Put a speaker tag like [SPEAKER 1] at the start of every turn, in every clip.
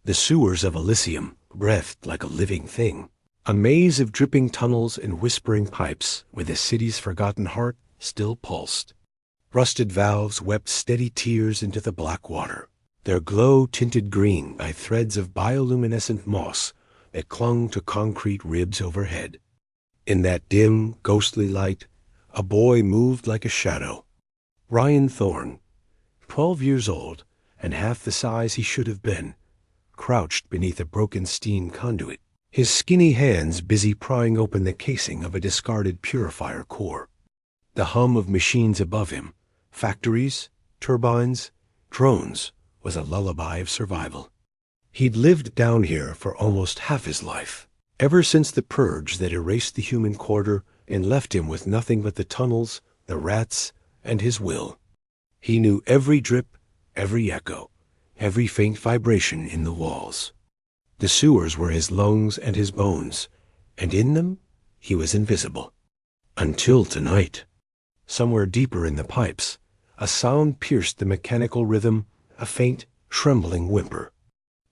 [SPEAKER 1] The sewers of Elysium breathed like a living thing, a maze of dripping tunnels and whispering pipes where the city's forgotten heart still pulsed. Rusted valves wept steady tears into the black water, their glow tinted green by threads of bioluminescent moss that clung to concrete ribs overhead. In that dim, ghostly light, a boy moved like a shadow. Ryan Thorne, 12 years old and half the size he should have been, crouched beneath a broken steam conduit, his skinny hands busy prying open the casing of a discarded purifier core. The hum of machines above him, factories, turbines, drones, was a lullaby of survival. He'd lived down here for almost half his life, ever since the purge that erased the human quarter and left him with nothing but the tunnels, the rats, and his will. He knew every drip, every echo, every faint vibration in the walls. The sewers were his lungs and his bones, and in them he was invisible. Until tonight. Somewhere deeper in the pipes, a sound pierced the mechanical rhythm, a faint, trembling whimper.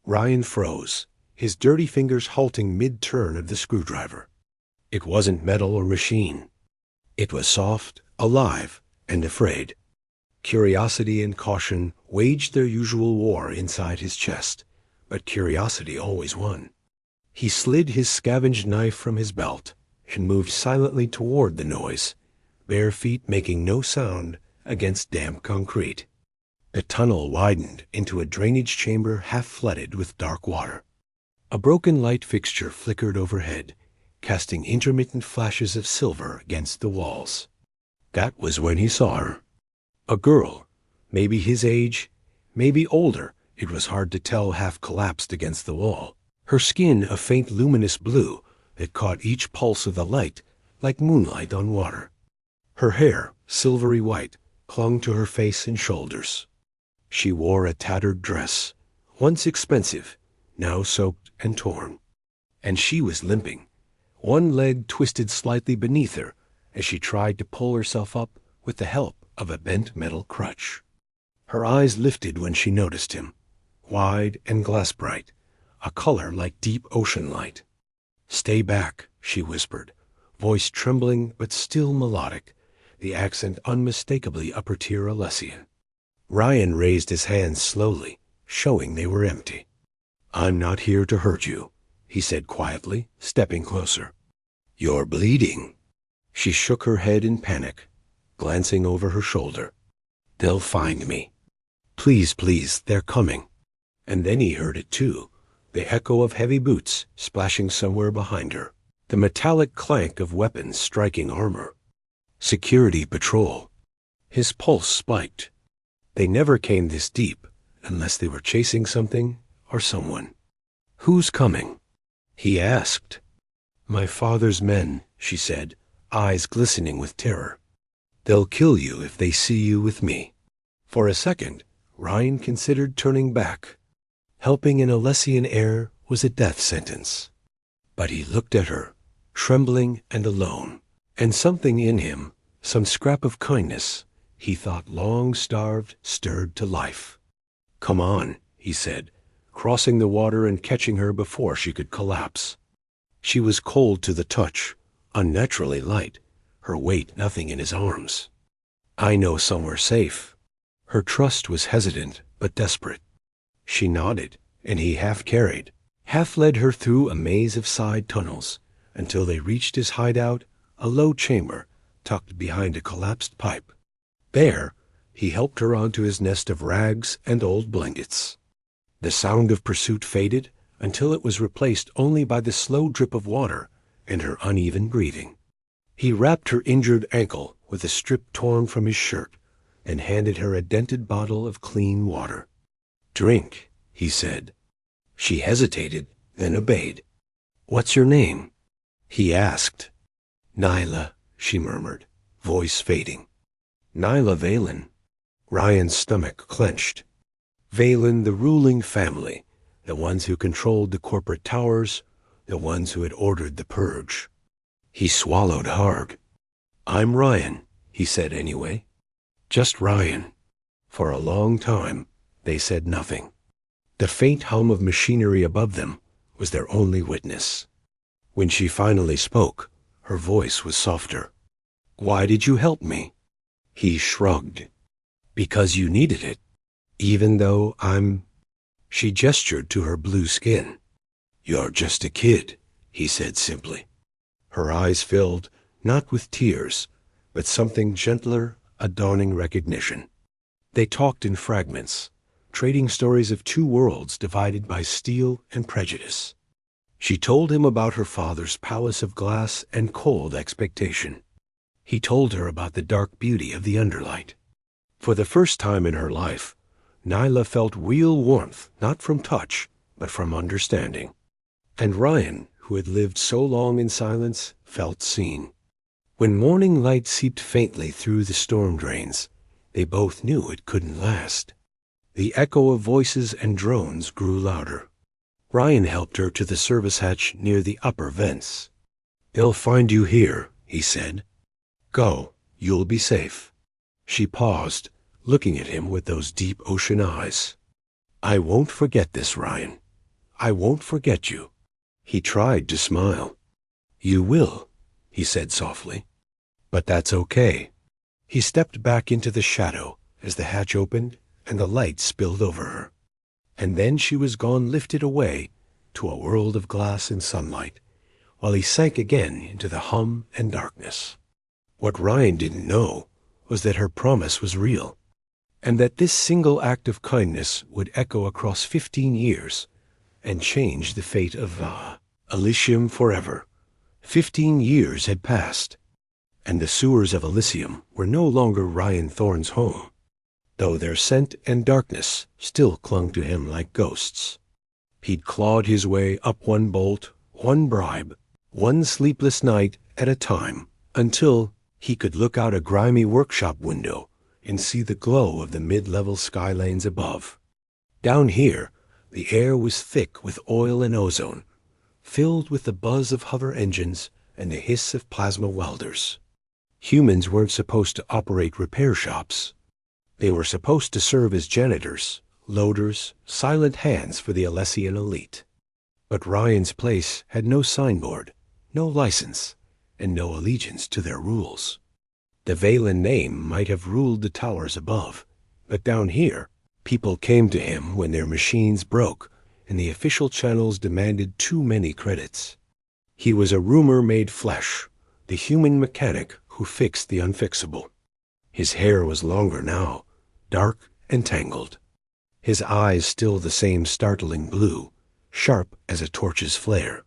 [SPEAKER 1] Ryan froze, his dirty fingers halting mid-turn of the screwdriver. It wasn't metal or machine. It was soft, alive, and afraid. Curiosity and caution waged their usual war inside his chest, but curiosity always won. He slid his scavenged knife from his belt and moved silently toward the noise, bare feet making no sound against damp concrete. The tunnel widened into a drainage chamber half-flooded with dark water. A broken light fixture flickered overhead, casting intermittent flashes of silver against the walls. That was when he saw her. A girl, maybe his age, maybe older, it was hard to tell, half collapsed against the wall. Her skin a faint luminous blue that caught each pulse of the light like moonlight on water. Her hair, silvery white, clung to her face and shoulders. She wore a tattered dress, once expensive, now soaked and torn. And she was limping, one leg twisted slightly beneath her as she tried to pull herself up with the help of a bent metal crutch. Her eyes lifted when she noticed him, wide and glass-bright, a color like deep ocean light. "Stay back," she whispered, voice trembling but still melodic, the accent unmistakably upper-tier Alessian. Ryan raised his hands slowly, showing they were empty. "I'm not here to hurt you," he said quietly, stepping closer. "You're bleeding." She shook her head in panic, glancing over her shoulder. "They'll find me. Please, please, they're coming." And then he heard it too, the echo of heavy boots splashing somewhere behind her, the metallic clank of weapons striking armor. Security patrol. His pulse spiked. They never came this deep unless they were chasing something or someone. "Who's coming?" he asked. "My father's men," she said, eyes glistening with terror. "They'll kill you if they see you with me." For a second, Ryan considered turning back. Helping in Alessian air was a death sentence. But he looked at her, trembling and alone, and something in him, some scrap of kindness, he thought long starved, stirred to life. "Come on," he said, crossing the water and catching her before she could collapse. She was cold to the touch, unnaturally light, her weight nothing in his arms. "I know somewhere safe." Her trust was hesitant but desperate. She nodded, and he half-carried, half-led her through a maze of side tunnels until they reached his hideout, a low chamber tucked behind a collapsed pipe. There, he helped her onto his nest of rags and old blankets. The sound of pursuit faded until it was replaced only by the slow drip of water and her uneven breathing. He wrapped her injured ankle with a strip torn from his shirt and handed her a dented bottle of clean water. "Drink," he said. She hesitated, then obeyed. "What's your name?" he asked. "Nyla," she murmured, voice fading. "Nyla Valen." Ryan's stomach clenched. Valen, the ruling family, the ones who controlled the corporate towers, the ones who had ordered the purge. He swallowed hard. "I'm Ryan," he said anyway. Just Ryan. For a long time, they said nothing. The faint hum of machinery above them was their only witness. When she finally spoke, her voice was softer. "Why did you help me?" He shrugged. "Because you needed it. Even though I'm—" She gestured to her blue skin. "You're just a kid," he said simply. Her eyes filled, not with tears, but something gentler, a dawning recognition. They talked in fragments, trading stories of two worlds divided by steel and prejudice. She told him about her father's palace of glass and cold expectation. He told her about the dark beauty of the underlight. For the first time in her life, Nyla felt real warmth, not from touch, but from understanding. And Ryan, who had lived so long in silence, felt seen. When morning light seeped faintly through the storm drains, they both knew it couldn't last. The echo of voices and drones grew louder. Ryan helped her to the service hatch near the upper vents. "They'll find you here," he said. "Go, you'll be safe." She paused, looking at him with those deep ocean eyes. "I won't forget this, Ryan. I won't forget you." He tried to smile. "You will," he said softly. "But that's okay." He stepped back into the shadow as the hatch opened and the light spilled over her. And then she was gone, lifted away to a world of glass and sunlight, while he sank again into the hum and darkness. What Ryan didn't know was that her promise was real, and that this single act of kindness would echo across 15 years and change the fate of Elysium forever. 15 years had passed, and the sewers of Elysium were no longer Ryan Thorne's home, though their scent and darkness still clung to him like ghosts. He'd clawed his way up one bolt, one bribe, one sleepless night at a time, until he could look out a grimy workshop window and see the glow of the mid-level skylanes above. Down here, the air was thick with oil and ozone, filled with the buzz of hover engines and the hiss of plasma welders. Humans weren't supposed to operate repair shops. They were supposed to serve as janitors, loaders, silent hands for the Elysian elite. But Ryan's place had no signboard, no license, and no allegiance to their rules. The Valen name might have ruled the towers above, but down here, people came to him when their machines broke and the official channels demanded too many credits. He was a rumor made flesh, the human mechanic who fixed the unfixable. His hair was longer now, dark and tangled. His eyes still the same startling blue, sharp as a torch's flare.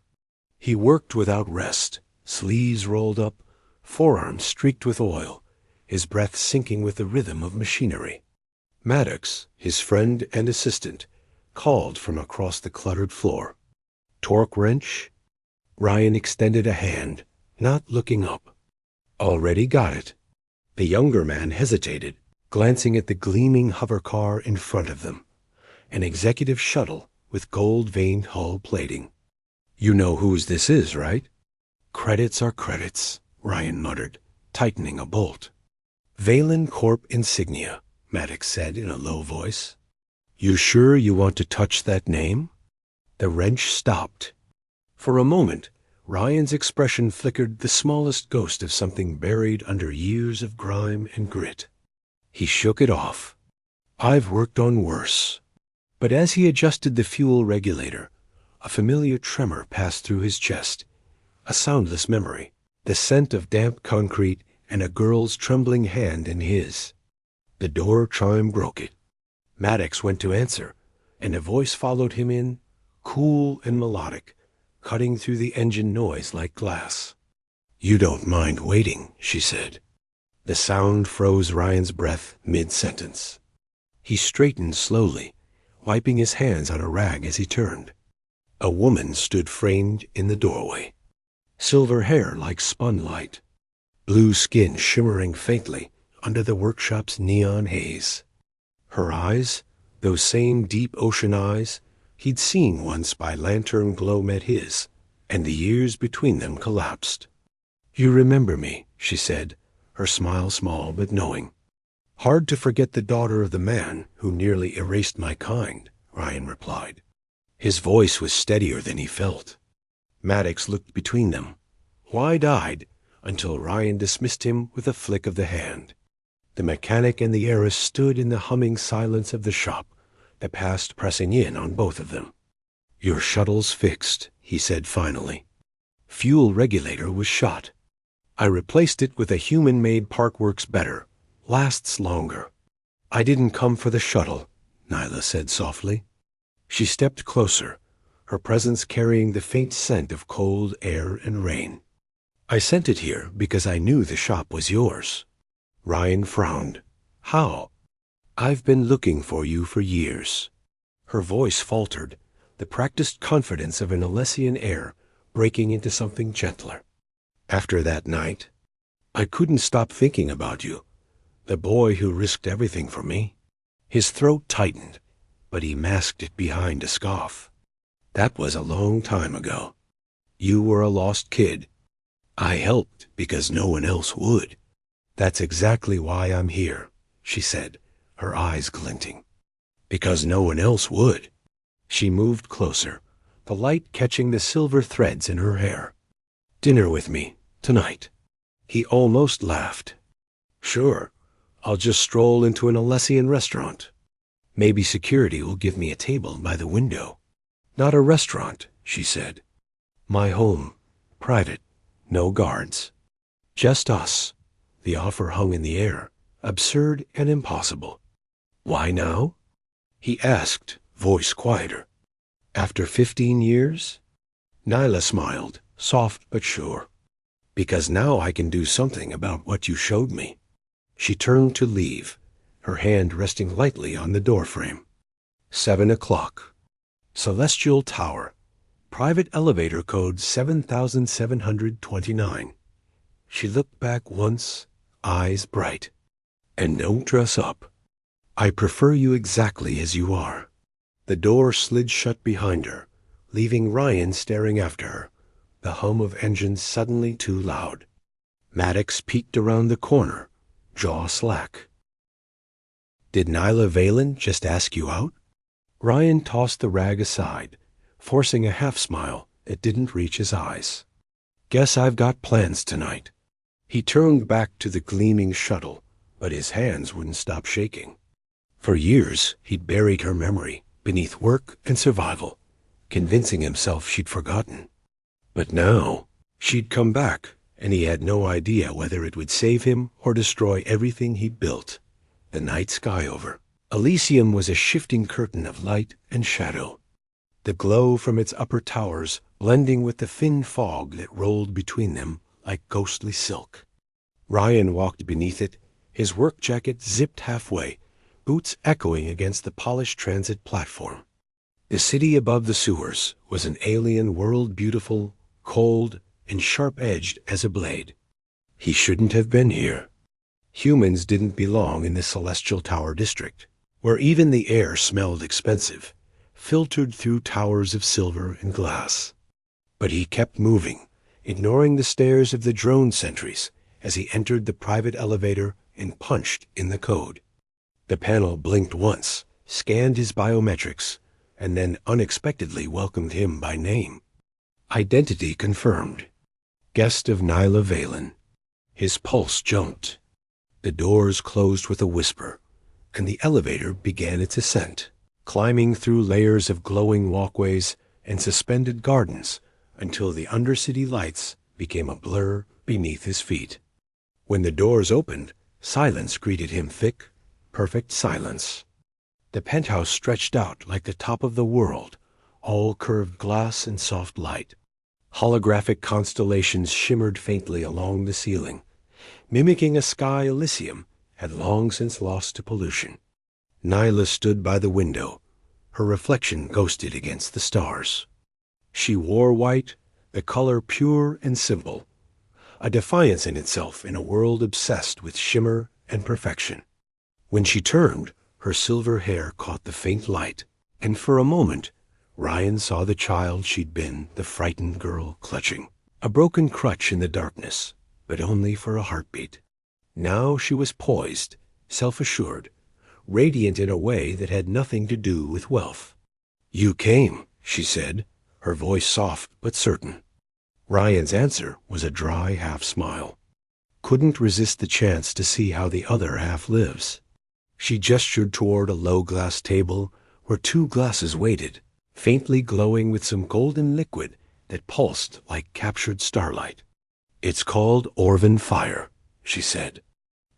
[SPEAKER 1] He worked without rest, sleeves rolled up, forearms streaked with oil, his breath sinking with the rhythm of machinery. Maddox, his friend and assistant, called from across the cluttered floor. "Torque wrench?" Ryan extended a hand, not looking up. "Already got it." The younger man hesitated, glancing at the gleaming hover car in front of them, an executive shuttle with gold-veined hull plating. "You know whose this is, right?" "Credits are credits," Ryan muttered, tightening a bolt. "Valen Corp insignia," Maddox said in a low voice. "You sure you want to touch that name?" The wrench stopped. For a moment, Ryan's expression flickered the smallest ghost of something buried under years of grime and grit. He shook it off. "I've worked on worse." But as he adjusted the fuel regulator, a familiar tremor passed through his chest, a soundless memory, the scent of damp concrete and a girl's trembling hand in his. The door chime broke it. Maddox went to answer, and a voice followed him in, cool and melodic, cutting through the engine noise like glass. "You don't mind waiting," she said. The sound froze Ryan's breath mid-sentence. He straightened slowly, wiping his hands on a rag as he turned. A woman stood framed in the doorway. Silver hair like spun light, blue skin shimmering faintly under the workshop's neon haze. Her eyes, those same deep ocean eyes he'd seen once by lantern glow, met his, and the years between them collapsed. "You remember me," she said, her smile small but knowing. "Hard to forget the daughter of the man who nearly erased my kind, Ryan replied. His voice was steadier than he felt. Maddox looked between them, wide-eyed, until Ryan dismissed him with a flick of the hand. The mechanic and the heiress stood in the humming silence of the shop, the past pressing in on both of them. "Your shuttle's fixed," he said finally. "Fuel regulator was shot. I replaced it with a human-made part works better, lasts longer." "I didn't come for the shuttle," Nyla said softly. She stepped closer, her presence carrying the faint scent of cold air and rain. "I sent it here because I knew the shop was yours." Ryan frowned. "How?" "I've been looking for you for years." Her voice faltered, the practiced confidence of an Elysian air breaking into something gentler. "After that night, I couldn't stop thinking about you, the boy who risked everything for me." His throat tightened, but he masked it behind a scoff. "That was a long time ago. You were a lost kid. I helped because no one else would." "That's exactly why I'm here," she said, her eyes glinting. "Because no one else would." She moved closer, the light catching the silver threads in her hair. "Dinner with me, tonight." He almost laughed. "Sure, I'll just stroll into an Elysian restaurant. Maybe security will give me a table by the window." "Not a restaurant," she said. "My home, private, no guards. Just us." The offer hung in the air, absurd and impossible. "Why now?" he asked, voice quieter. "After 15 years?" Nyla smiled, soft but sure. "Because now I can do something about what you showed me." She turned to leave, her hand resting lightly on the doorframe. 7 o'clock. Celestial Tower. Private elevator code 7729. She looked back once, eyes bright. "And don't dress up. I prefer you exactly as you are." The door slid shut behind her, leaving Ryan staring after her, the hum of engines suddenly too loud. Maddox peeked around the corner, jaw slack. "Did Nyla Valen just ask you out?" Ryan tossed the rag aside, forcing a half-smile that didn't reach his eyes. "Guess I've got plans tonight." He turned back to the gleaming shuttle, but his hands wouldn't stop shaking. For years, he'd buried her memory beneath work and survival, convincing himself she'd forgotten. But now, she'd come back, and he had no idea whether it would save him or destroy everything he'd built. The night sky over. Elysium was a shifting curtain of light and shadow, the glow from its upper towers blending with the thin fog that rolled between them like ghostly silk. Ryan walked beneath it, his work jacket zipped halfway, boots echoing against the polished transit platform. The city above the sewers was an alien world, beautiful, cold, and sharp-edged as a blade. He shouldn't have been here. Humans didn't belong in the Celestial Tower district, where even the air smelled expensive, filtered through towers of silver and glass. But he kept moving, ignoring the stares of the drone sentries as he entered the private elevator and punched in the code. The panel blinked once, scanned his biometrics, and then unexpectedly welcomed him by name. Identity confirmed. Guest of Nyla Valen. His pulse jumped. The doors closed with a whisper, and the elevator began its ascent, climbing through layers of glowing walkways and suspended gardens until the undercity lights became a blur beneath his feet. When the doors opened, silence greeted him, thick, perfect silence. The penthouse stretched out like the top of the world, all curved glass and soft light. Holographic constellations shimmered faintly along the ceiling, mimicking a sky Elysium had long since lost to pollution. Nyla stood by the window, her reflection ghosted against the stars. She wore white, the color pure and simple, a defiance in itself in a world obsessed with shimmer and perfection. When she turned, her silver hair caught the faint light, and for a moment, Ryan saw the child she'd been, the frightened girl clutching. A broken crutch in the darkness, but only for a heartbeat. Now she was poised, self-assured, radiant in a way that had nothing to do with wealth. You came, she said, her voice soft but certain. Ryan's answer was a dry half-smile. Couldn't resist the chance to see how the other half lives. She gestured toward a low glass table where 2 glasses waited, faintly glowing with some golden liquid that pulsed like captured starlight. It's called Orvan Fire, she said.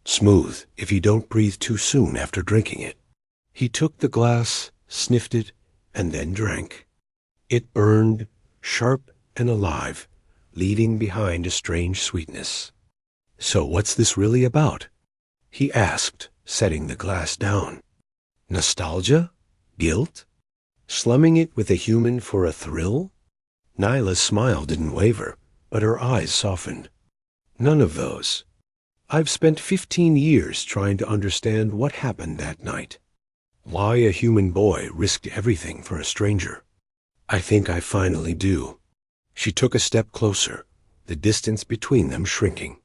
[SPEAKER 1] Smooth if you don't breathe too soon after drinking it. He took the glass, sniffed it, and then drank. It burned, sharp and alive, leaving behind a strange sweetness. So what's this really about? He asked, setting the glass down. Nostalgia? Guilt? Slumming it with a human for a thrill? Nyla's smile didn't waver, but her eyes softened. None of those. I've spent 15 years trying to understand what happened that night. Why a human boy risked everything for a stranger. I think I finally do. She took a step closer, the distance between them shrinking.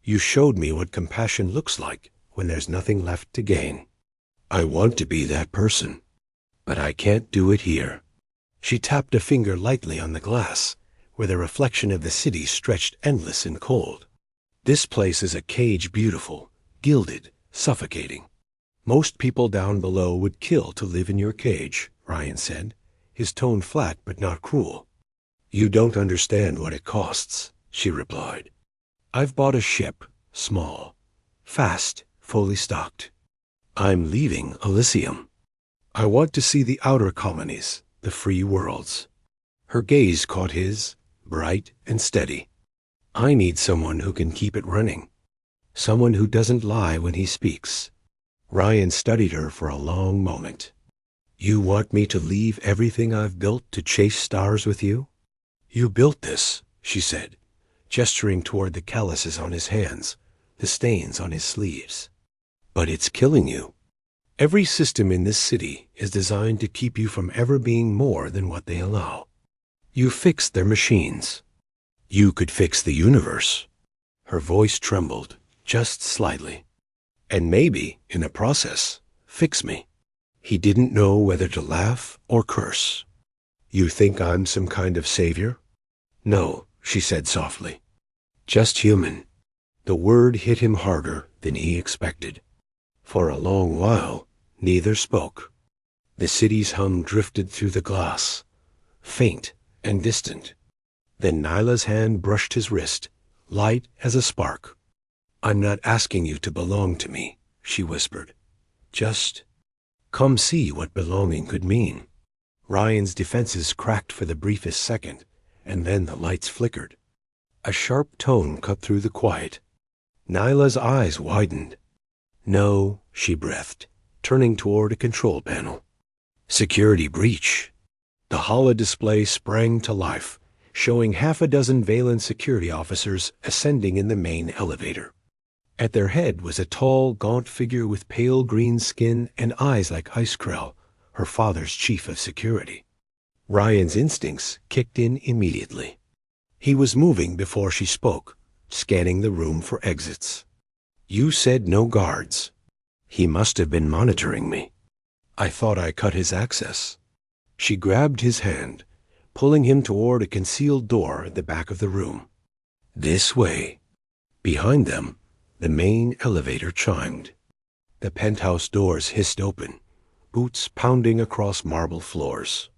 [SPEAKER 1] You showed me what compassion looks like when there's nothing left to gain. I want to be that person, but I can't do it here. She tapped a finger lightly on the glass, where the reflection of the city stretched endless and cold. This place is a cage beautiful, gilded, suffocating. Most people down below would kill to live in your cage, Ryan said, his tone flat but not cruel. You don't understand what it costs, she replied. I've bought a ship, small, fast, fully stocked. I'm leaving Elysium. I want to see the outer colonies, the free worlds. Her gaze caught his, bright and steady. I need someone who can keep it running. Someone who doesn't lie when he speaks. Ryan studied her for a long moment. You want me to leave everything I've built to chase stars with you? You built this, she said, gesturing toward the calluses on his hands, the stains on his sleeves. But it's killing you. Every system in this city is designed to keep you from ever being more than what they allow. You fixed their machines. You could fix the universe. Her voice trembled, just slightly. And maybe, in the process, fix me. He didn't know whether to laugh or curse. You think I'm some kind of savior? No, she said softly. Just human. The word hit him harder than he expected. For a long while, neither spoke. The city's hum drifted through the glass, faint and distant. Then Nyla's hand brushed his wrist, light as a spark. I'm not asking you to belong to me, she whispered. Just come see what belonging could mean. Ryan's defenses cracked for the briefest second, and then the lights flickered. A sharp tone cut through the quiet. Nyla's eyes widened. No, she breathed, turning toward a control panel. Security breach. The holodisplay sprang to life, showing 6 Valen security officers ascending in the main elevator. At their head was a tall, gaunt figure with pale green skin and eyes like Icecrell, her father's chief of security. Ryan's instincts kicked in immediately. He was moving before she spoke, scanning the room for exits. You said no guards. He must have been monitoring me. I thought I cut his access. She grabbed his hand, pulling him toward a concealed door at the back of the room. This way. Behind them, the main elevator chimed. The penthouse doors hissed open, boots pounding across marble floors.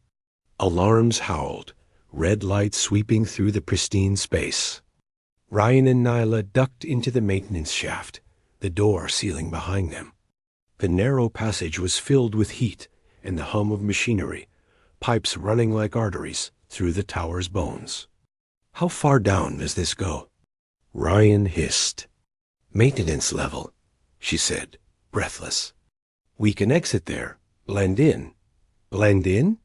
[SPEAKER 1] Alarms howled, red lights sweeping through the pristine space. Ryan and Nyla ducked into the maintenance shaft, the door sealing behind them. The narrow passage was filled with heat and the hum of machinery, pipes running like arteries through the tower's bones. How far down does this go? Ryan hissed. Maintenance level, she said, breathless. We can exit there, blend in. Blend in?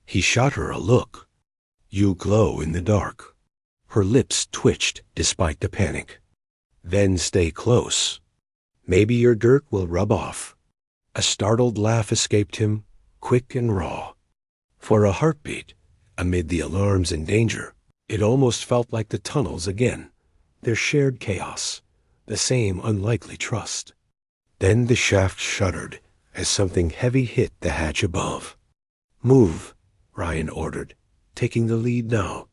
[SPEAKER 1] He shot her a look. You glow in the dark. Her lips twitched despite the panic. Then stay close. Maybe your dirt will rub off. A startled laugh escaped him, quick and raw. For a heartbeat, amid the alarms and danger, it almost felt like the tunnels again, their shared chaos, the same unlikely trust. Then the shaft shuddered as something heavy hit the hatch above. Move, Ryan ordered, taking the lead now.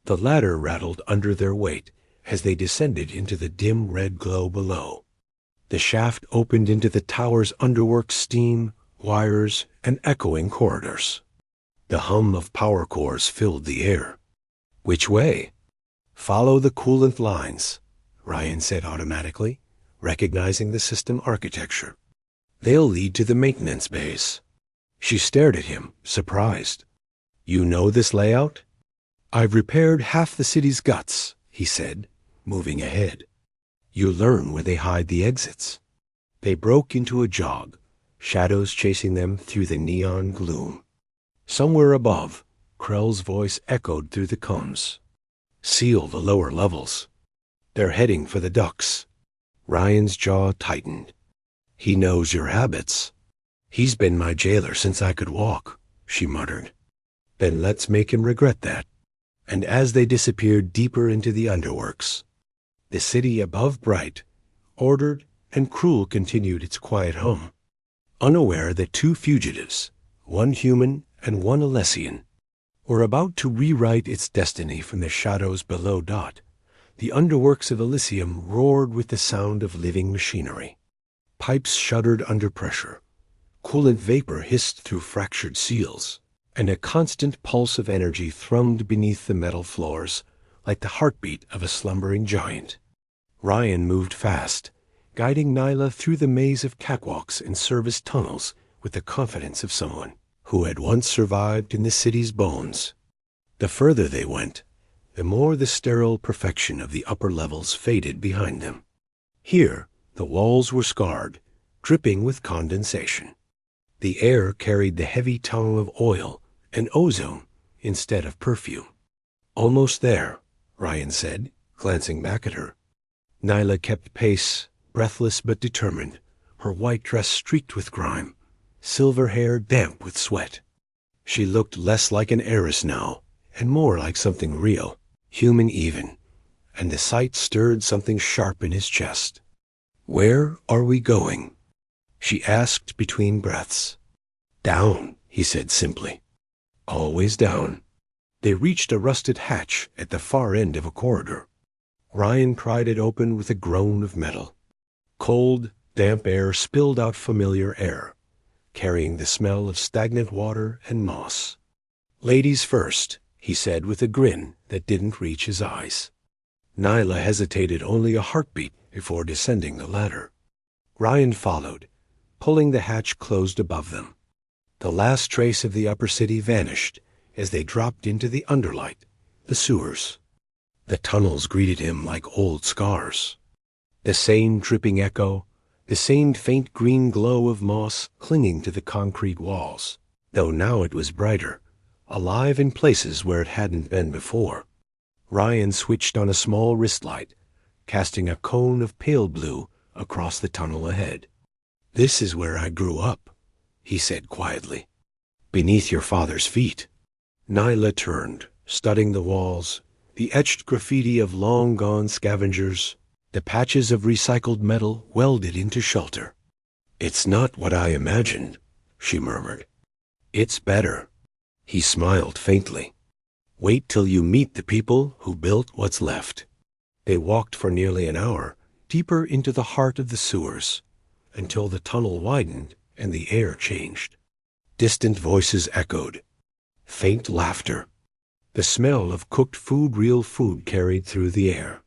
[SPEAKER 1] The ladder rattled under their weight as they descended into the dim red glow below. The shaft opened into the tower's underwork steam, wires, and echoing corridors. The hum of power cores filled the air. Which way? Follow the coolant lines, Ryan said automatically, recognizing the system architecture. They'll lead to the maintenance bays. She stared at him, surprised. You know this layout? I've repaired half the city's guts, he said, moving ahead. You learn where they hide the exits. They broke into a jog, shadows chasing them through the neon gloom. Somewhere above, Krell's voice echoed through the combs. Seal the lower levels. They're heading for the ducts. Ryan's jaw tightened. He knows your habits. He's been my jailer since I could walk, she muttered. Then let's make him regret that. And as they disappeared deeper into the underworks, the city above bright, ordered, and cruel continued its quiet hum, unaware that two fugitives, one human and one Alessian, were about to rewrite its destiny from the shadows below. The underworks of Elysium roared with the sound of living machinery. Pipes shuddered under pressure. Coolant vapor hissed through fractured seals, and a constant pulse of energy thrummed beneath the metal floors like the heartbeat of a slumbering giant. Ryan moved fast, guiding Nyla through the maze of catwalks and service tunnels with the confidence of someone who had once survived in the city's bones. The further they went, the more the sterile perfection of the upper levels faded behind them. Here, the walls were scarred, dripping with condensation. The air carried the heavy tongue of oil and ozone instead of perfume. Almost there, Ryan said, glancing back at her. Nyla kept pace, breathless but determined, her white dress streaked with grime, silver hair damp with sweat. She looked less like an heiress now, and more like something real, human even, and the sight stirred something sharp in his chest. Where are we going? She asked between breaths. Down, he said simply. Always down. They reached a rusted hatch at the far end of a corridor. Ryan pried it open with a groan of metal. Cold, damp air spilled out familiar air, carrying the smell of stagnant water and moss. Ladies first, he said with a grin that didn't reach his eyes. Nyla hesitated only a heartbeat before descending the ladder. Ryan followed, pulling the hatch closed above them. The last trace of the upper city vanished as they dropped into the underlight, the sewers. The tunnels greeted him like old scars. The same dripping echo, the same faint green glow of moss clinging to the concrete walls, though now it was brighter, alive in places where it hadn't been before. Ryan switched on a small wrist light, casting a cone of pale blue across the tunnel ahead. This is where I grew up, he said quietly. Beneath your father's feet. Nyla turned, studying the walls, the etched graffiti of long-gone scavengers, the patches of recycled metal welded into shelter. It's not what I imagined, she murmured. It's better. He smiled faintly. Wait till you meet the people who built what's left. They walked for nearly an hour, deeper into the heart of the sewers, until the tunnel widened and the air changed. Distant voices echoed. Faint laughter. The smell of cooked food, real food, carried through the air.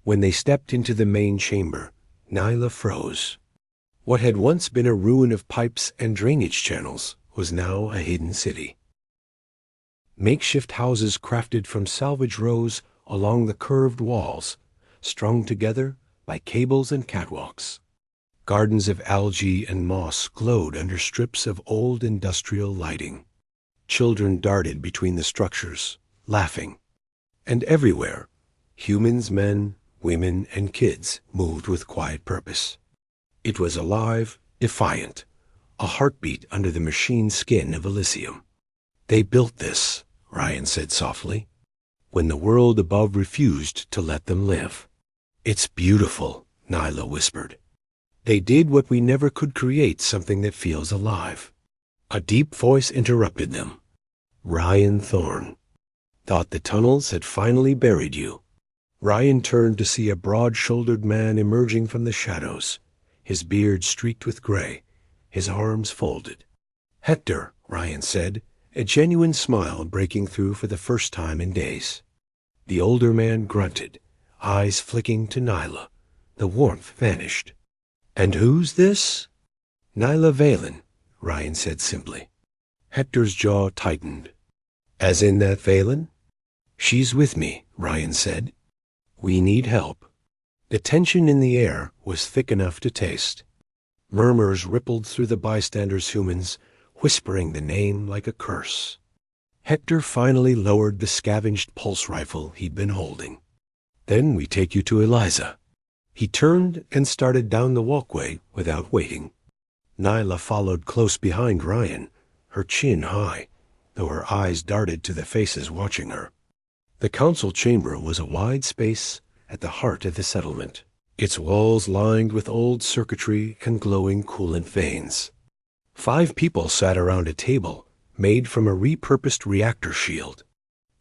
[SPEAKER 1] When they stepped into the main chamber, Nyla froze. What had once been a ruin of pipes and drainage channels was now a hidden city. Makeshift houses crafted from salvage rows along the curved walls, strung together by cables and catwalks. Gardens of algae and moss glowed under strips of old industrial lighting. Children darted between the structures, laughing. And everywhere, humans, men, women, and kids moved with quiet purpose. It was alive, defiant, a heartbeat under the machine skin of Elysium. They built this, Ryan said softly, when the world above refused to let them live. It's beautiful, Nyla whispered. They did what we never could create, something that feels alive. A deep voice interrupted them. Ryan Thorne. Thought the tunnels had finally buried you. Ryan turned to see a broad-shouldered man emerging from the shadows, his beard streaked with gray, his arms folded. Hector, Ryan said, a genuine smile breaking through for the first time in days. The older man grunted, eyes flicking to Nyla. The warmth vanished. And who's this? Nyla Valen, Ryan said simply. Hector's jaw tightened. As in that Valen? She's with me, Ryan said. We need help. The tension in the air was thick enough to taste. Murmurs rippled through the bystanders' humans, whispering the name like a curse. Hector finally lowered the scavenged pulse rifle he'd been holding. Then we take you to Eliza. He turned and started down the walkway without waiting. Nyla followed close behind Ryan, her chin high, though her eyes darted to the faces watching her. The council chamber was a wide space at the heart of the settlement, its walls lined with old circuitry and glowing coolant vanes. 5 people sat around a table made from a repurposed reactor shield.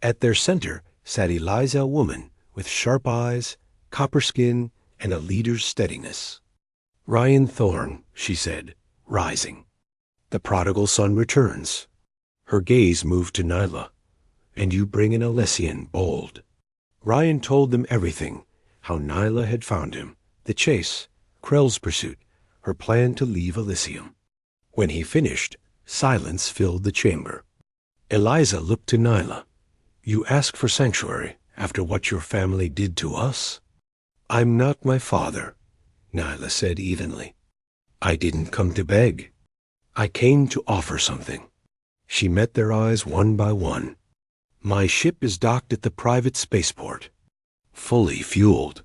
[SPEAKER 1] At their center sat Eliza, a woman with sharp eyes, copper skin, and a leader's steadiness. Ryan Thorne, she said, rising. The prodigal son returns. Her gaze moved to Nyla. And you bring an Elysian bold. Ryan told them everything, how Nyla had found him, the chase, Krell's pursuit, her plan to leave Elysium. When he finished, silence filled the chamber. Eliza looked to Nyla. You ask for sanctuary after what your family did to us? I'm not my father, Nyla said evenly. I didn't come to beg. I came to offer something. She met their eyes one by one. My ship is docked at the private spaceport, fully fueled.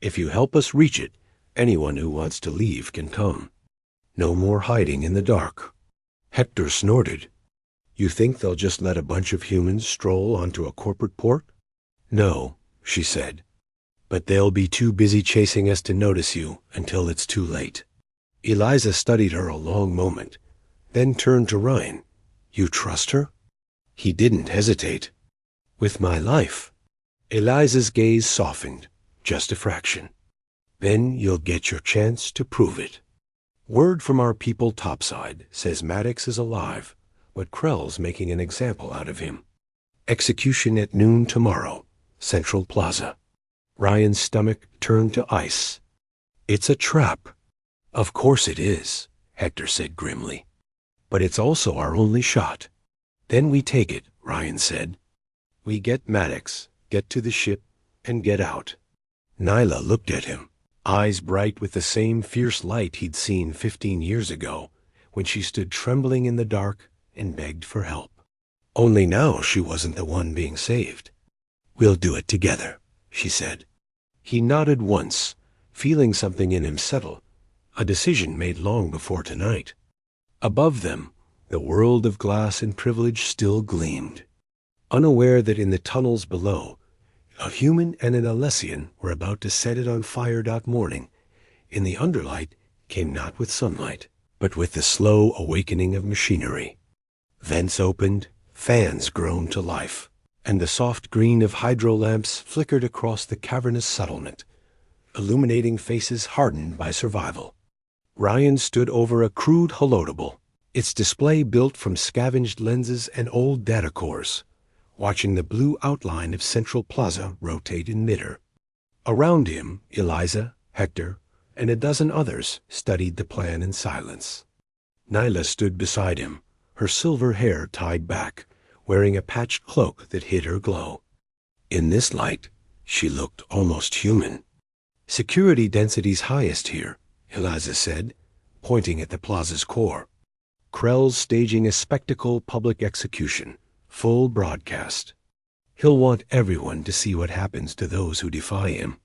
[SPEAKER 1] If you help us reach it, anyone who wants to leave can come. No more hiding in the dark. Hector snorted. You think they'll just let a bunch of humans stroll onto a corporate port? No, she said. But they'll be too busy chasing us to notice you until it's too late. Eliza studied her a long moment, then turned to Ryan. You trust her? He didn't hesitate. With my life. Eliza's gaze softened, just a fraction. Then you'll get your chance to prove it. Word from our people topside says Maddox is alive, but Krell's making an example out of him. Execution at noon tomorrow, Central Plaza. Ryan's stomach turned to ice. It's a trap. Of course it is, Hector said grimly. But it's also our only shot. Then we take it, Ryan said. We get Maddox, get to the ship, and get out. Nyla looked at him, eyes bright with the same fierce light he'd seen 15 years ago, when she stood trembling in the dark and begged for help. Only now she wasn't the one being saved. We'll do it together, she said. He nodded once, feeling something in him settle, a decision made long before tonight. Above them, the world of glass and privilege still gleamed. Unaware that in the tunnels below, a human and an Elysian were about to set it on fire that morning, in the underlight came not with sunlight, but with the slow awakening of machinery. Vents opened, fans groaned to life, and the soft green of hydro lamps flickered across the cavernous settlement, illuminating faces hardened by survival. Ryan stood over a crude holodable, its display built from scavenged lenses and old data cores, watching the blue outline of Central Plaza rotate in midair. Around him, Eliza, Hector, and a dozen others studied the plan in silence. Nyla stood beside him, her silver hair tied back, wearing a patched cloak that hid her glow. In this light, she looked almost human. Security density's highest here, Eliza said, pointing at the plaza's core. Krell's staging a spectacle public execution, full broadcast. He'll want everyone to see what happens to those who defy him.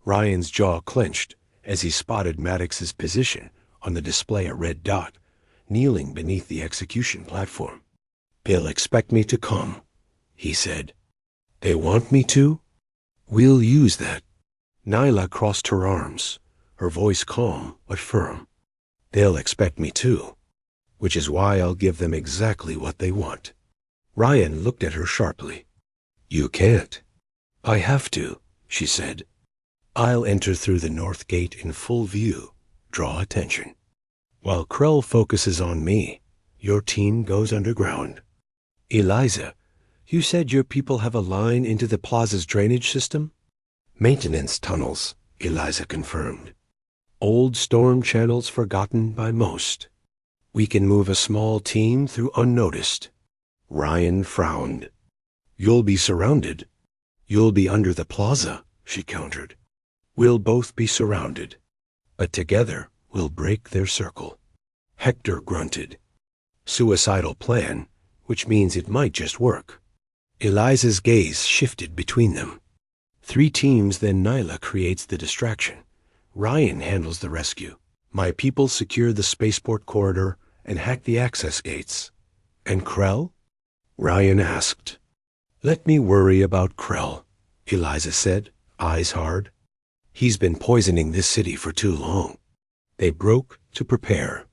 [SPEAKER 1] Ryan's jaw clenched as he spotted Maddox's position on the display, a red dot, kneeling beneath the execution platform. They'll expect me to come, he said. They want me to? We'll use that. Nyla crossed her arms, her voice calm but firm. They'll expect me to. which is why I'll give them exactly what they want. Ryan looked at her sharply. You can't. I have to, she said. I'll enter through the north gate in full view. Draw attention. While Krell focuses on me, your team goes underground. Eliza, you said your people have a line into the plaza's drainage system? Maintenance tunnels, Eliza confirmed. Old storm channels forgotten by most. We can move a small team through unnoticed. Ryan frowned. You'll be surrounded. You'll be under the plaza, she countered. We'll both be surrounded. But together, we'll break their circle. Hector grunted. Suicidal plan, which means it might just work. Eliza's gaze shifted between them. 3 teams, then Nyla creates the distraction. Ryan handles the rescue. My people secure the spaceport corridor and hack the access gates. And Krell? Ryan asked. Let me worry about Krell, Eliza said, eyes hard. He's been poisoning this city for too long. They broke to prepare.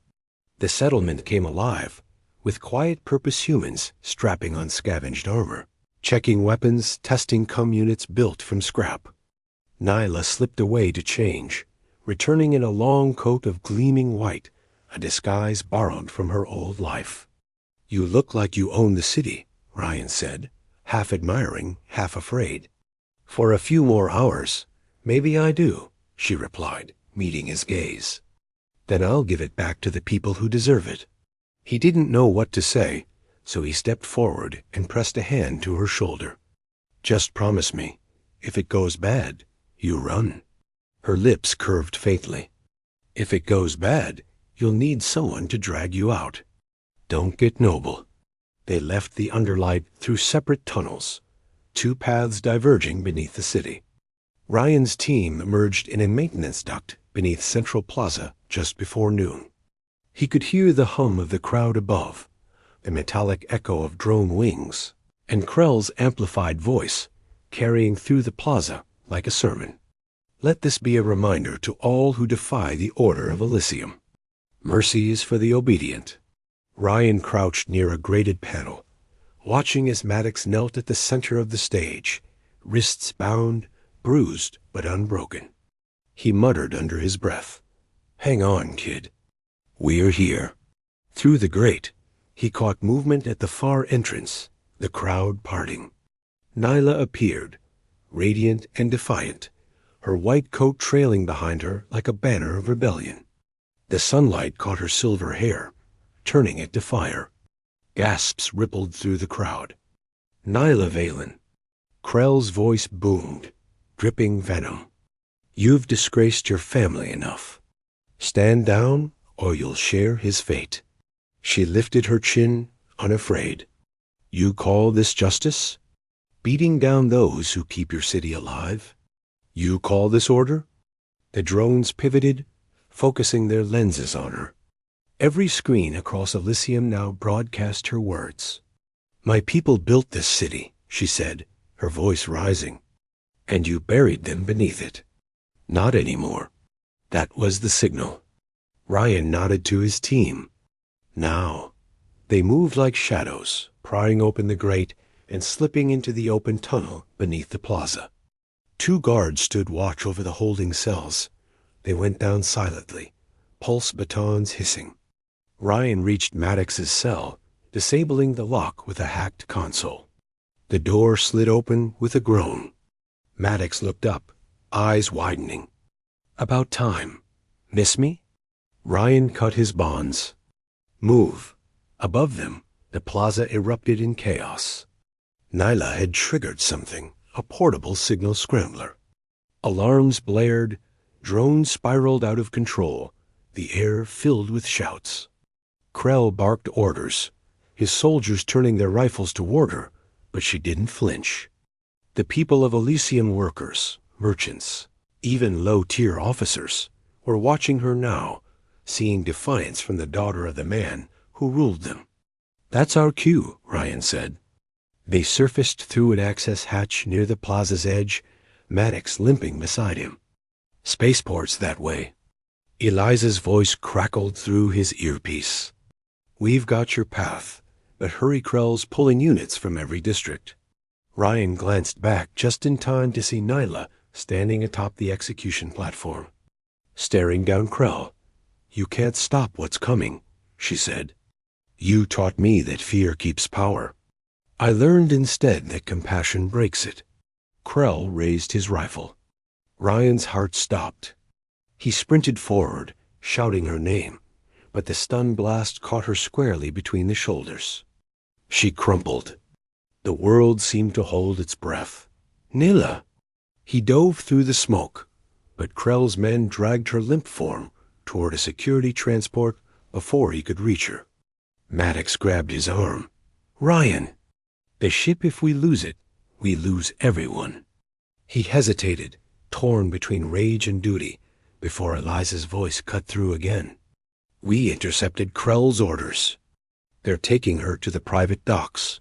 [SPEAKER 1] The settlement came alive, with quiet purpose humans strapping on scavenged armor, checking weapons, testing comm units built from scrap. Nyla slipped away to change, returning in a long coat of gleaming white, a disguise borrowed from her old life. You look like you own the city, Ryan said, half admiring, half afraid. For a few more hours, maybe I do, she replied, meeting his gaze. Then I'll give it back to the people who deserve it. He didn't know what to say, so he stepped forward and pressed a hand to her shoulder. Just promise me, if it goes bad, you run. Her lips curved faintly. If it goes bad, you'll need someone to drag you out. Don't get noble. They left the underlight through separate tunnels, 2 paths diverging beneath the city. Ryan's team emerged in a maintenance duct beneath Central Plaza just before noon. He could hear the hum of the crowd above, the metallic echo of drone wings, and Krell's amplified voice carrying through the plaza like a sermon. Let this be a reminder to all who defy the order of Elysium. Mercy is for the obedient. Ryan crouched near a grated panel, watching as Maddox knelt at the center of the stage, wrists bound, bruised but unbroken. He muttered under his breath, Hang on, kid. We're here. Through the grate, he caught movement at the far entrance, the crowd parting. Nyla appeared, radiant and defiant, her white coat trailing behind her like a banner of rebellion. The sunlight caught her silver hair, turning it to fire. Gasps rippled through the crowd. Nyla Valen. Krell's voice boomed, dripping venom. You've disgraced your family enough. Stand down, or you'll share his fate. She lifted her chin, unafraid. You call this justice? Beating down those who keep your city alive? You call this order? The drones pivoted, focusing their lenses on her. Every screen across Elysium now broadcast her words. My people built this city, she said, her voice rising. And you buried them beneath it. Not anymore. That was the signal. Ryan nodded to his team. Now. They moved like shadows, prying open the grate and slipping into the open tunnel beneath the plaza. 2 guards stood watch over the holding cells. They went down silently, pulse batons hissing. Ryan reached Maddox's cell, disabling the lock with a hacked console. The door slid open with a groan. Maddox looked up, eyes widening. About time. Miss me? Ryan cut his bonds. Move. Above them, the plaza erupted in chaos. Nyla had triggered something, a portable signal scrambler. Alarms blared, drones spiraled out of control, the air filled with shouts. Krell barked orders, his soldiers turning their rifles toward her, but she didn't flinch. The people of Elysium, workers, merchants, even low-tier officers, were watching her now, seeing defiance from the daughter of the man who ruled them. That's our cue, Ryan said. They surfaced through an access hatch near the plaza's edge, Maddox limping beside him. Spaceport's that way. Eliza's voice crackled through his earpiece. We've got your path, but hurry, Krell's pulling units from every district. Ryan glanced back just in time to see Nyla standing atop the execution platform, staring down Krell. You can't stop what's coming, she said. You taught me that fear keeps power. I learned instead that compassion breaks it. Krell raised his rifle. Ryan's heart stopped. He sprinted forward, shouting her name, but the stun blast caught her squarely between the shoulders. She crumpled. The world seemed to hold its breath. Nilla! He dove through the smoke, but Krell's men dragged her limp form toward a security transport before he could reach her. Maddox grabbed his arm. Ryan! The ship, if we lose it, we lose everyone. He hesitated, torn between rage and duty, before Eliza's voice cut through again. We intercepted Krell's orders. They're taking her to the private docks.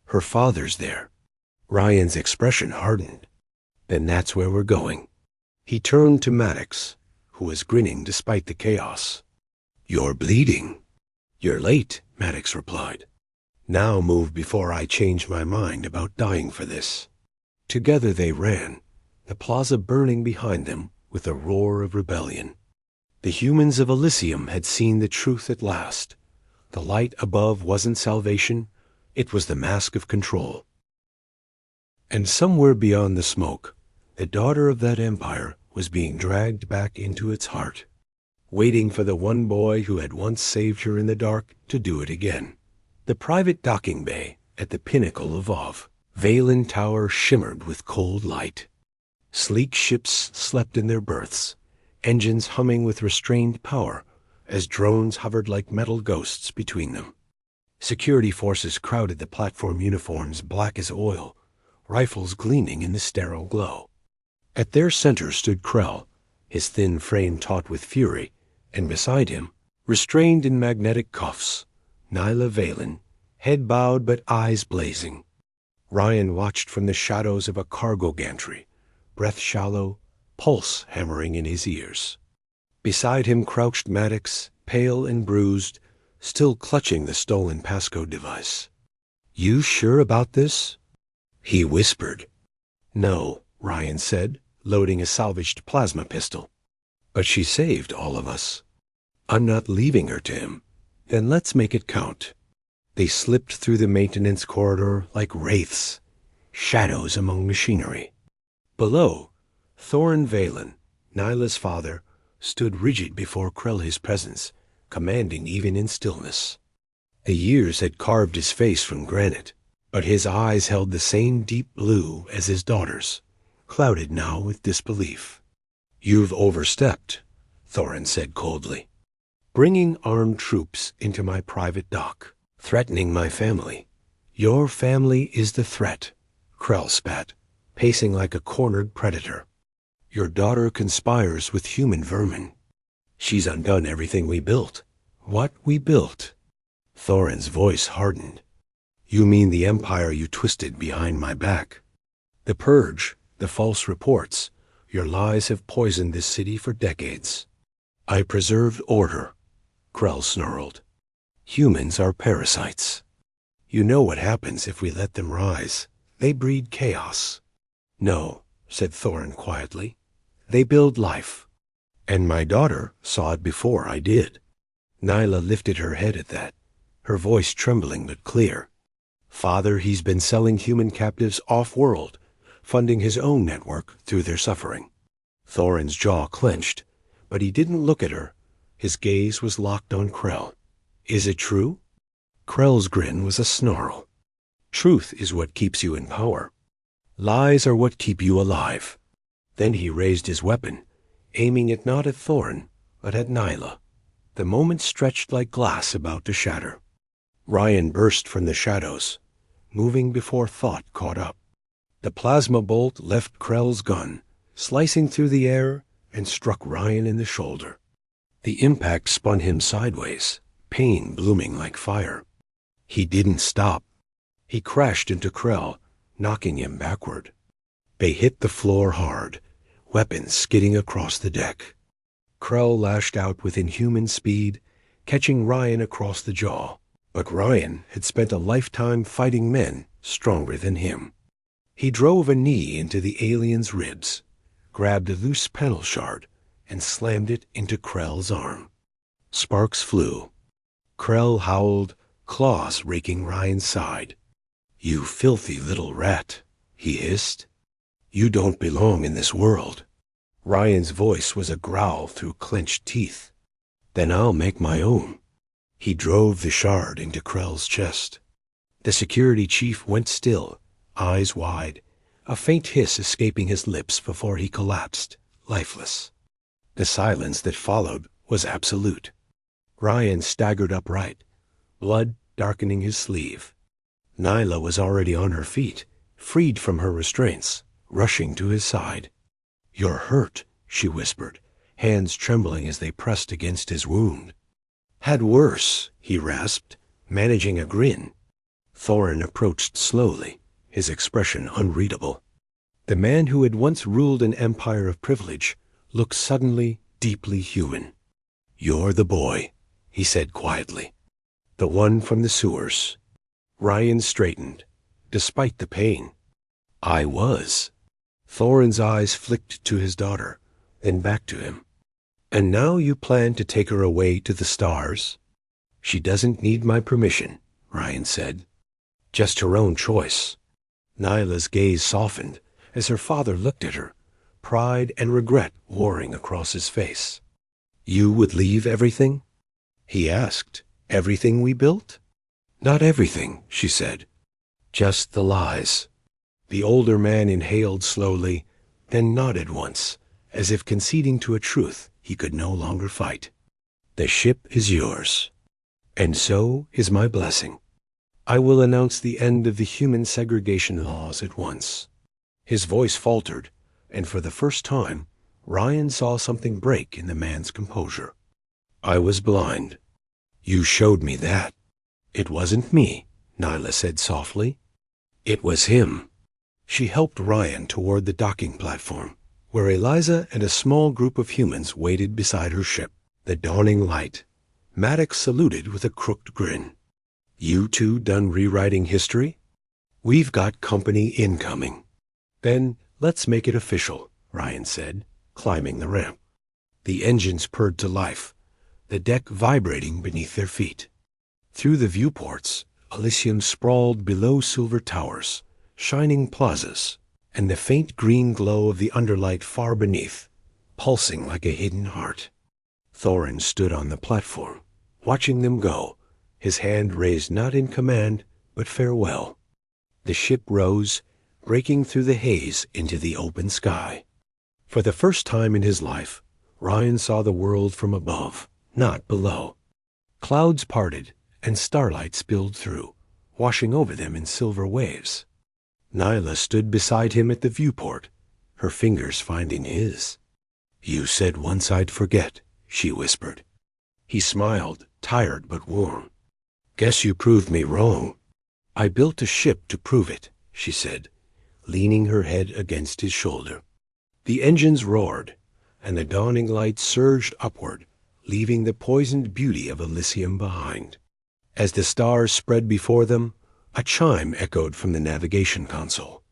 [SPEAKER 1] Her father's there. Ryan's expression hardened. Then that's where we're going. He turned to Maddox, who was grinning despite the chaos. You're bleeding. You're late, Maddox replied. Now move before I change my mind about dying for this. Together they ran, the plaza burning behind them with a roar of rebellion. The humans of Elysium had seen the truth at last. The light above wasn't salvation, it was the mask of control. And somewhere beyond the smoke, the daughter of that empire was being dragged back into its heart, waiting for the one boy who had once saved her in the dark to do it again. The private docking bay at the pinnacle of Ov, Valen Tower shimmered with cold light. Sleek ships slept in their berths, engines humming with restrained power as drones hovered like metal ghosts between them. Security forces crowded the platform uniforms black as oil, rifles gleaming in the sterile glow. At their center stood Krell, his thin frame taut with fury, and beside him, restrained in magnetic cuffs, Nyla Valen, head bowed but eyes blazing. Ryan watched from the shadows of a cargo gantry, breath shallow, pulse hammering in his ears. Beside him crouched Maddox, pale and bruised, still clutching the stolen passcode device. You sure about this? He whispered. No, Ryan said, loading a salvaged plasma pistol. But she saved all of us. I'm not leaving her to him. Then let's make it count. They slipped through the maintenance corridor like wraiths, shadows among machinery. Below, Thorin Valen, Nyla's father, stood rigid before Krell, his presence, commanding even in stillness. The years had carved his face from granite, but his eyes held the same deep blue as his daughter's, clouded now with disbelief. You've overstepped, Thorin said coldly. Bringing armed troops into my private dock, threatening my family. Your family is the threat, Krell spat, pacing like a cornered predator. Your daughter conspires with human vermin. She's undone everything we built. What we built? Thorin's voice hardened. You mean the empire you twisted behind my back? The purge, the false reports, your lies have poisoned this city for decades. I preserved order, Krell snarled. Humans are parasites. You know what happens if we let them rise. They breed chaos. No, said Thorin quietly. They build life. And my daughter saw it before I did. Nyla lifted her head at that, her voice trembling but clear. Father, he's been selling human captives off-world, funding his own network through their suffering. Thorin's jaw clenched, but he didn't look at her. His gaze was locked on Krell. Is it true? Krell's grin was a snarl. Truth is what keeps you in power. Lies are what keep you alive. Then he raised his weapon, aiming it not at Thorin, but at Nyla. The moment stretched like glass about to shatter. Ryan burst from the shadows, moving before thought caught up. The plasma bolt left Krell's gun, slicing through the air, and struck Ryan in the shoulder. The impact spun him sideways, pain blooming like fire. He didn't stop. He crashed into Krell, knocking him backward. They hit the floor hard, weapons skidding across the deck. Krell lashed out with inhuman speed, catching Ryan across the jaw. But Ryan had spent a lifetime fighting men stronger than him. He drove a knee into the alien's ribs, grabbed a loose panel shard, and slammed it into Krell's arm. Sparks flew. Krell howled, claws raking Ryan's side. "You filthy little rat," he hissed. "You don't belong in this world." Ryan's voice was a growl through clenched teeth. "Then I'll make my own." He drove the shard into Krell's chest. The security chief went still, eyes wide, a faint hiss escaping his lips before he collapsed, lifeless. The silence that followed was absolute. Ryan staggered upright, blood darkening his sleeve. Nyla was already on her feet, freed from her restraints, rushing to his side. "You're hurt," she whispered, hands trembling as they pressed against his wound. "Had worse," he rasped, managing a grin. Thorin approached slowly, his expression unreadable. The man who had once ruled an empire of privilege looked suddenly deeply human. "You're the boy," he said quietly. "The one from the sewers." Ryan straightened, despite the pain. "I was." Thorin's eyes flicked to his daughter, then back to him. "And now you plan to take her away to the stars?" "She doesn't need my permission," Ryan said. "Just her own choice." Nyla's gaze softened as her father looked at her, pride and regret warring across his face. "You would leave everything?" he asked. "Everything we built?" "Not everything," she said. "Just the lies." The older man inhaled slowly, then nodded once, as if conceding to a truth he could no longer fight. "The ship is yours. And so is my blessing. I will announce the end of the human segregation laws at once." His voice faltered, and for the first time, Ryan saw something break in the man's composure. "I was blind. You showed me that." "It wasn't me," Nyla said softly. "It was him." She helped Ryan toward the docking platform, where Eliza and a small group of humans waited beside her ship. The dawning light. Maddox saluted with a crooked grin. "You two done rewriting history?" "We've got company incoming." "Then let's make it official," Ryan said, climbing the ramp. The engines purred to life, the deck vibrating beneath their feet. Through the viewports, Elysium sprawled below silver towers, shining plazas, and the faint green glow of the underlight far beneath, pulsing like a hidden heart. Thorin stood on the platform, watching them go, his hand raised not in command, but farewell. The ship rose, breaking through the haze into the open sky. For the first time in his life, Ryan saw the world from above, not below. Clouds parted, and starlight spilled through, washing over them in silver waves. Nyla stood beside him at the viewport, her fingers finding his. "You said once I'd forget," she whispered. He smiled, tired but warm. "Guess you proved me wrong." "I built a ship to prove it," she said, leaning her head against his shoulder. The engines roared, and the dawning light surged upward, leaving the poisoned beauty of Elysium behind. As the stars spread before them, a chime echoed from the navigation console.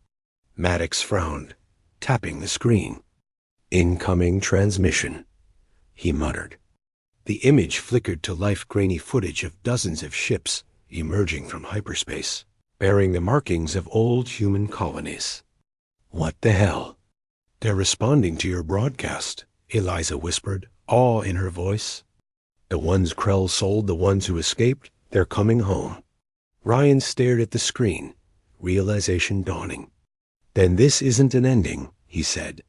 [SPEAKER 1] Maddox frowned, tapping the screen. "Incoming transmission," he muttered. The image flickered to life-grainy footage of dozens of ships emerging from hyperspace, bearing the markings of old human colonies. "What the hell?" "They're responding to your broadcast," Eliza whispered, awe in her voice. "The ones Krell sold, the ones who escaped, they're coming home." Ryan stared at the screen, realization dawning. "Then this isn't an ending," he said.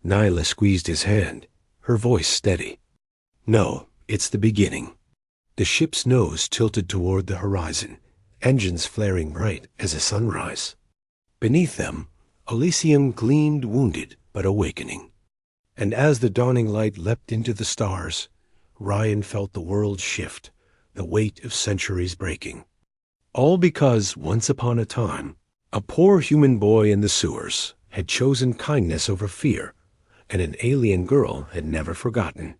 [SPEAKER 1] Nyla squeezed his hand, her voice steady. "No, it's the beginning." The ship's nose tilted toward the horizon, engines flaring bright as a sunrise. Beneath them, Elysium gleamed wounded but awakening. And as the dawning light leapt into the stars, Ryan felt the world shift, the weight of centuries breaking. All because, once upon a time, a poor human boy in the sewers had chosen kindness over fear, and an alien girl had never forgotten.